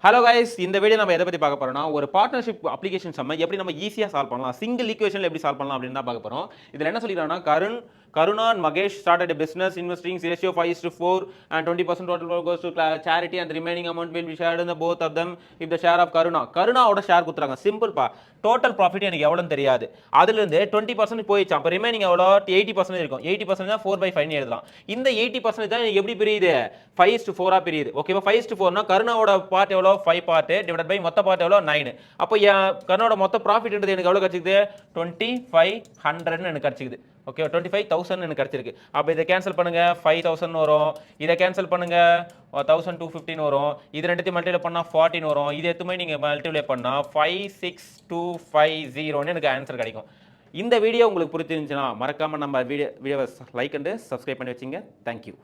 Hello guys, இந்த video நம்ம எதை பற்றி பார்க்க போறோம்னா ஒரு பார்ட்னர்ஷிப் அப்ளிகேஷன் நம்ம எப்படி நம்ம ஈஸியாக சால்வ் பண்ணலாம், சிங்கிள் ஈக்குவேஷனில் எப்படி சால்வ் பண்ணலாம் அப்படின்னு தான் பார்க்க போகிறோம். இதில் என்ன சொல்லிக்கிறாங்கன்னா, Karuna and Magesh started a business investing ratio 5:4 and 20% total goes to charity and the remaining amount will be shared in the both of them if the share of கருணாவோட ஷேர் கொடுத்துறாங்க. Simple பா, total profit எனக்கு எவ்வளோன்னு தெரியாது, அதுலேருந்து 20% போயிடுச்சு. அப்போ remaining எவ்வளோ 80% இருக்கும். 80% தான் 4/5 எழுதலாம். இந்த 80% தான் எப்படி பிரியுது, 5:4 பிரியுது. ஓகேவா? 5:4னா கருணாவோட பார்ட் எவ்வளோ, 5 பார்ட் டிவைட் பை மொத்த பார்ட் எவ்வளோ 9. அப்போ கருணாவோட மொத்த ப்ராஃபிட்ன்றது எனக்கு எவ்வளோ கிடச்சிக்குது, 2500 எனக்கு கிடச்சிக்குது. ஓகே, 25,000 எனக்கு கிடச்சிருக்கு. அப்போ இதை கேன்சல் பண்ணுங்க, 5,000 வரும். இதை கேன்சல் பண்ணுங்க, 1,215 வரும். இது ரெண்டுத்தையும் மல்டிப்ளை பண்ணால் 14 வரும். இது எதுவுமே நீங்கள் மல்டிப்ளை பண்ணால் 56250 எனக்கு ஆன்சர் கிடைக்கும். இந்த வீடியோ உங்களுக்கு பிடிச்சிருந்துச்சுன்னா மறக்காமல் நம்ம வீடியோவை லைக் அண்டு சப்ஸ்கிரைப் பண்ணி வச்சுங்க. தேங்க்யூ.